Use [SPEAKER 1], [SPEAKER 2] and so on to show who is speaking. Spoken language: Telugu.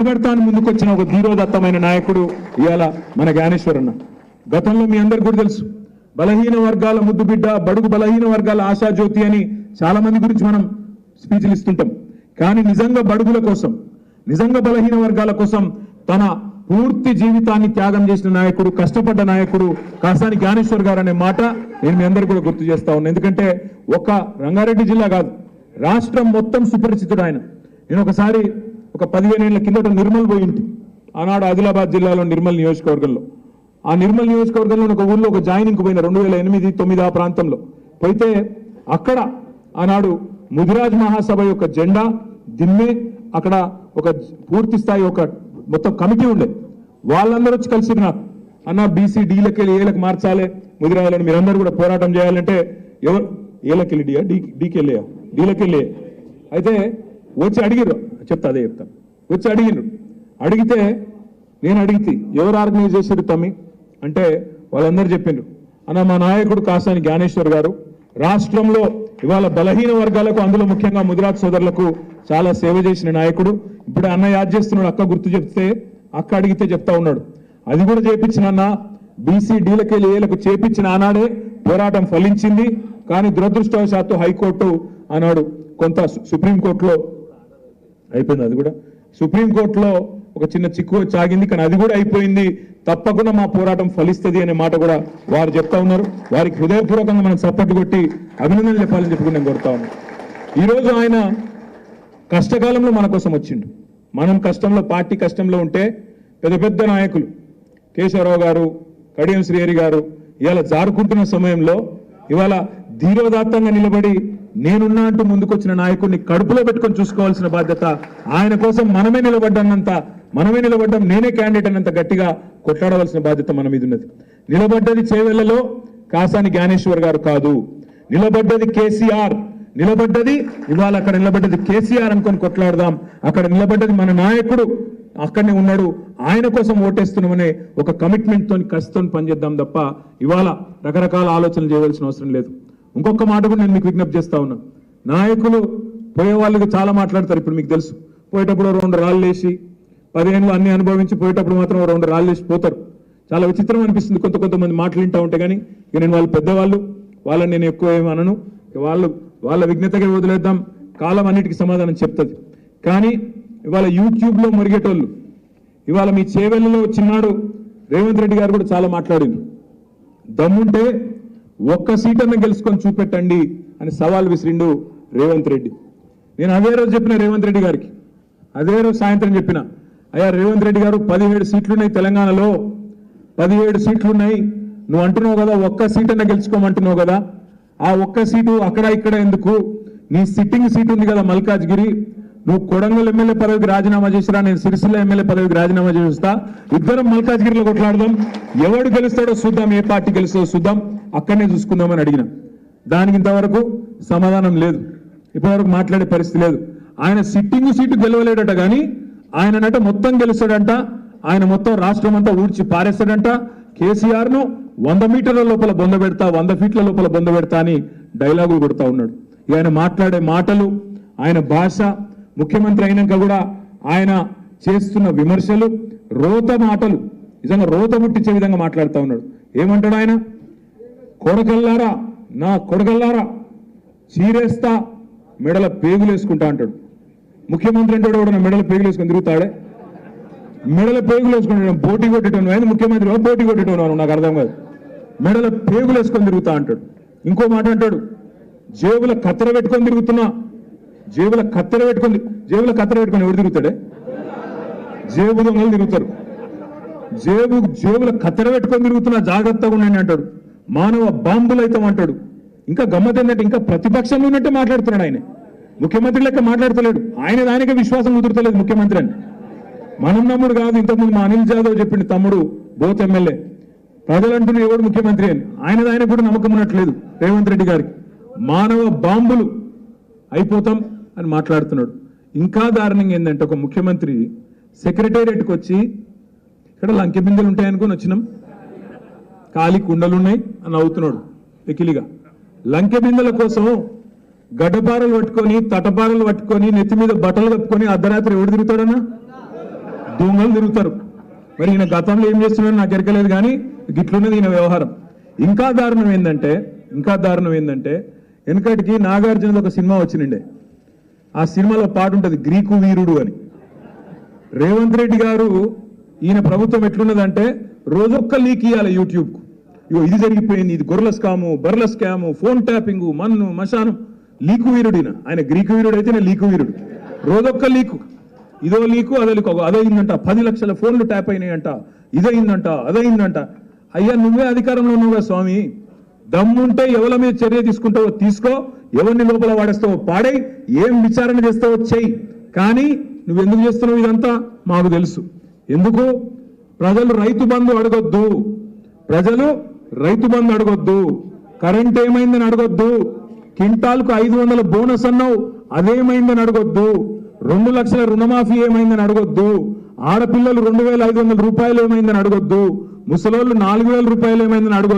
[SPEAKER 1] నిలబడతాను ముందుకొచ్చిన ఒక ధీరోదత్తమైన నాయకుడు ఇవాళ మన జ్ఞానేశ్వర్ అన్న. గతంలో మీ అందరికీ కూడా తెలుసు, బలహీన వర్గాల ముద్దుబిడ్డ, బడుగు బలహీన వర్గాల ఆశాజ్యోతి అని చాలా మంది గురించి మనం స్పీచ్లు ఇస్తుంటాం. కానీ నిజంగా బడుగుల కోసం, నిజంగా బలహీన వర్గాల కోసం తన పూర్తి జీవితాన్ని త్యాగం చేసిన నాయకుడు, కష్టపడ్డ నాయకుడు కాసాని జ్ఞానేశ్వర్ గారు అనే మాట నేను మీ అందరికీ కూడా గుర్తు చేస్తా ఉన్నాను. ఎందుకంటే ఒక రంగారెడ్డి జిల్లా కాదు, రాష్ట్రం మొత్తం సుపరిచితుడు ఆయన. నేను ఒకసారి ఒక 15 ఏళ్ల కిందట నిర్మల్ పోయింటి, ఆనాడు ఆదిలాబాద్ జిల్లాలో నిర్మల్ నియోజకవర్గంలో. ఆ నిర్మల్ నియోజకవర్గంలో ఒక ఊళ్ళో ఒక జాయినింగ్కి పోయిన 2008-9 ఆ ప్రాంతంలో పోయితే అక్కడ ఆనాడు ముదిరాజ్ మహాసభ యొక్క జెండా దిమ్మే, అక్కడ ఒక పూర్తి స్థాయి ఒక మొత్తం కమిటీ ఉండే. వాళ్ళందరూ వచ్చి కలిసి నాకు అన్న బీసీ డీలకి ఏలకు మార్చాలి, ముదిరాజులను మీరందరూ కూడా పోరాటం చేయాలంటే ఎవరు ఏలకి వెళ్ళియా డీకి వెళ్ళాయా డీలకి వెళ్ళే అయితే వచ్చి అడిగిరు, అదే చెప్తాను. వచ్చి అడిగిరు, అడిగితే నేను అడిగితే ఎవరు ఆర్గనైజ్ చేశారు తమ్మి అంటే వాళ్ళందరూ చెప్పిండ్రు, అన్న మా నాయకుడు కాసాని జ్ఞానేశ్వర్ గారు రాష్ట్రంలో ఇవాళ బలహీన వర్గాలకు, అందులో ముఖ్యంగా ముదిరాజ్ సోదరులకు చాలా సేవ చేసిన నాయకుడు. ఇప్పుడు అన్న యాద్ చేస్తున్నాడు, అక్క గుర్తు చెప్తే అక్క అడిగితే చెప్తా ఉన్నాడు. అది కూడా చేపించిన అన్న బీసీ డీలకేలు ఏలకు చేపించిన ఆనాడే పోరాటం ఫలించింది. కానీ దురదృష్టవశాత్తు హైకోర్టు ఆనాడు కొంత సుప్రీంకోర్టులో అయిపోయింది, అది కూడా సుప్రీంకోర్టులో ఒక చిన్న చిక్కు చాగింది. కానీ అది కూడా అయిపోయింది, తప్పకుండా మా పోరాటం ఫలిస్తుంది అనే మాట కూడా వారు చెప్తా ఉన్నారు. వారికి హృదయపూర్వకంగా మనం సపోర్ట్ కొట్టి అభినందనలు చెప్పాలని చెప్పి నేను కోరుతా ఉన్నాను. ఈరోజు ఆయన కష్టకాలంలో మన కోసం వచ్చిండు. మనం కష్టంలో, పార్టీ కష్టంలో ఉంటే పెద్ద పెద్ద నాయకులు కేశవరావు గారు, కడియం శ్రీహరి గారు ఇవాళ జారుకుంటున్న సమయంలో ఇవాళ ధీరోదాత్తంగా నిలబడి నేనున్నా అంటూ ముందుకొచ్చిన నాయకుడిని కడుపులో పెట్టుకొని చూసుకోవాల్సిన బాధ్యత ఆయన కోసం మనమే నిలబడ్డాం. నేనే క్యాండిడేట్ అన్నంత గట్టిగా కొట్లాడవలసిన బాధ్యత మన మీద ఉన్నది. నిలబడ్డది చేవెళ్లలో కాసాని జ్ఞానేశ్వర్ గారు కాదు, నిలబడ్డది కేసీఆర్, నిలబడ్డది ఇవాళ అక్కడ నిలబడ్డది కేసీఆర్ అనుకొని కొట్లాడదాం. అక్కడ నిలబడ్డది మన నాయకుడు, అక్కడనే ఉన్నాడు, ఆయన కోసం ఓటేస్తున్నామనే ఒక కమిట్మెంట్ తోని కసితో పనిచేద్దాం తప్ప ఇవాళ రకరకాల ఆలోచనలు చేయవలసిన అవసరం లేదు. ఇంకొక మాట కూడా నేను మీకు విజ్ఞప్తి చేస్తా ఉన్నా, నాయకులు పోయే వాళ్ళకి చాలా మాట్లాడతారు. ఇప్పుడు మీకు తెలుసు, పోయేటప్పుడు 2 రాళ్ళు వేసి 10 ఏళ్ళు అన్ని అనుభవించి పోయేటప్పుడు మాత్రం 2 రాళ్ళు వేసి పోతారు. చాలా విచిత్రం అనిపిస్తుంది కొంతమంది మాటలు వింటా ఉంటే. కానీ ఇక నేను వాళ్ళు పెద్దవాళ్ళు, వాళ్ళని నేను ఎక్కువ ఏమి అనను, వాళ్ళ విజ్ఞతగా వదిలేద్దాం, కాలం అన్నిటికీ సమాధానం చెప్తుంది. కానీ ఇవాళ యూట్యూబ్లో మురిగేటోళ్ళు, ఇవాళ మీ చేవెళ్ళలో చిన్నాడు రేవంత్ రెడ్డి గారు కూడా చాలా మాట్లాడింది. దమ్ముంటే ఒక్క సీటನ್ನು గెలుచుకొని చూపెట్టండి అని సవాల్ విసిరిండు రేవంత్ రెడ్డి. నేను అదే రోజు చెప్పిన రేవంత్ రెడ్డి గారికి, అదే రోజు సాయంత్రం చెప్పిన, అయ్యా రేవంత్ రెడ్డి గారు 17 సీట్లున్నాయి తెలంగాణలో, 17 సీట్లున్నాయి, నువ్వు అంటున్నావు కదా ఒక్క సీటನ್ನು గెలుచుకోమంటున్నావు కదా, ఆ ఒక్క సీటు అక్కడ ఇక్కడ ఎందుకు, నీ సిట్టింగ్ సీట్ ఉంది కదా మల్కాజ్గిరి, నువ్వు కొడంగల్ ఎమ్మెల్యే పదవికి రాజీనామా చేసిరా, నేను సిరిసిల్ల ఎమ్మెల్యే పదవికి రాజీనామా చేస్తా, ఇద్దరం మల్కాజ్గిరిలో కొట్లాడదాం, ఎవడు గెలుస్తాడో చూద్దాం, ఏ పార్టీ గెలుస్తాడో చూద్దాం, అక్కడనే చూసుకుందామని అడిగిన. దానికి ఇంతవరకు సమాధానం లేదు, ఇప్పటివరకు మాట్లాడే పరిస్థితి లేదు. ఆయన సిట్టింగ్ సీటు గెలవలేడట, కానీ ఆయననట మొత్తం గెలుస్తాడంట, ఆయన మొత్తం రాష్ట్రం అంతా ఊడ్చి పారేస్తాడంట, కేసీఆర్ను 100 మీటర్ల లోపల బొంద పెడతా, 100 ఫీట్ల లోపల బొంద పెడతా అని డైలాగులు కొడతా ఉన్నాడు. ఆయన మాట్లాడే మాటలు, ఆయన భాష, ముఖ్యమంత్రి అయినాక కూడా ఆయన చేస్తున్న విమర్శలు, రోత మాటలు, నిజంగా రోత ముట్టించే విధంగా మాట్లాడుతూ ఉన్నాడు. ఏమంటాడు ఆయన, కొడకల్లారా, నా కొడకల్లారా చీరేస్తా, మెడల పేగులు వేసుకుంటా అంటాడు. ముఖ్యమంత్రి అంటే కూడా మెడల పేగులు వేసుకొని తిరుగుతాడే, మెడల పేగులు వేసుకుంటాడు. పోటీ కొట్టేటోను ఆయన ముఖ్యమంత్రి, పోటీ కొట్టేటోను నాకు అర్థం కాదు, మెడల పేగులు వేసుకొని తిరుగుతా అంటాడు. ఇంకో మాట అంటాడు, జేబుల కత్తెర పెట్టుకొని తిరుగుతున్నా, జేబుల కత్తెర పెట్టుకొని ఎవరు తిరుగుతాడే, జేబు దొంగలు తిరుగుతారు, జేబుల కత్తెర పెట్టుకొని తిరుగుతున్నా, జాగ్రత్తగా ఉండండి అంటాడు. మానవ బాంబులు అయితే అంటాడు. ఇంకా గమ్మత్ ఏంటంటే ఇంకా ప్రతిపక్షంలో ఉన్నట్టే మాట్లాడుతున్నాడు ఆయన, ముఖ్యమంత్రి లెక్క మాట్లాడతలేడు. ఆయన దానికే విశ్వాసం కుదురుతలేదు ముఖ్యమంత్రి అని. మనం నమ్ముడు కాదు, ఇంతకుముందు మా అనిల్ జాదవ్ చెప్పిండు, తమ్ముడు బోత్ ఎమ్మెల్యే, ప్రజలు అంటున్నారు ఎవడు ముఖ్యమంత్రి అని. ఆయన కూడా నమ్మకం ఉన్నట్లేదు రేవంత్ రెడ్డి గారికి. మానవ బాంబులు అయిపోతాం అని మాట్లాడుతున్నాడు. ఇంకా దారుణంగా ఏంటంటే, ఒక ముఖ్యమంత్రి సెక్రటేరియట్కి వచ్చి ఇక్కడ లంకె బిందెలు ఉంటాయనుకొని వచ్చినాం, ఖాళీ కుండలున్నాయి అని అవుతున్నాడు ఎకిలిగా. లంకె బిందెల కోసం గడ్డపారలు పట్టుకొని, తటపారలు పట్టుకొని, నెత్తి మీద బట్టలు కప్పుకొని అర్ధరాత్రి ఎవడు తిరుగుతాడన్నా? దొంగలు తిరుగుతారు. మరి ఈయన గతంలో ఏం చేస్తున్నారో నాకు ఎరకలేదు, కానీ గిట్లున్నది ఈయన వ్యవహారం. ఇంకా దారుణం ఏంటంటే వెనకటికి నాగార్జునది ఒక సినిమా వచ్చినండే. ఆ సినిమాలో పాట ఉంటుంది, గ్రీకు వీరుడు అని. రేవంత్ రెడ్డి గారు ఈయన ప్రభుత్వం ఎట్లున్నదంటే రోజొక్క లీక్ ఇవ్వాలి యూట్యూబ్కు. ఇగో ఇది జరిగిపోయింది, ఇది గొర్రెల స్కాము, బర్రెల స్కాము, ఫోన్ ట్యాపింగు, మన్ను మశానం. లీకు వీరుడు ఆయన గ్రీకు వీరుడు అయితే నేను లీకు వీరుడు. రోజొక్క లీకు, ఇదో లీకు అదో లీకు, అదయిందంట, 10 లక్షల ఫోన్లు ట్యాప్ అయినాయంట, అదయిందంట. అయ్యా నువ్వే అధికారంలో ఉన్నావుగా స్వామి, దమ్ముంటే ఎవరి మీద చర్య తీసుకుంటావో తీసుకో, ఎవరిని లోపల వాడేస్తావో పాడై, ఏం విచారణ చేస్తావో చెయ్యి. కానీ నువ్వు ఎందుకు చేస్తున్నావు ఇదంతా మాకు తెలుసు. ఎందుకు? ప్రజలు రైతు బంధు అడగొద్దు, కరెంట్ ఏమైందని అడగొద్దు, కింటాల్కు 500 బోనస్ అన్నావు అదేమైందని అడగొద్దు, 2 లక్షల రుణమాఫీ ఏమైందని అడగొద్దు, ఆడపిల్లలు 2,500 రూపాయలు ఏమైందని అడగొద్దు, ముసలోళ్ళు 4,000 రూపాయలు ఏమైందని అడగొద్దు.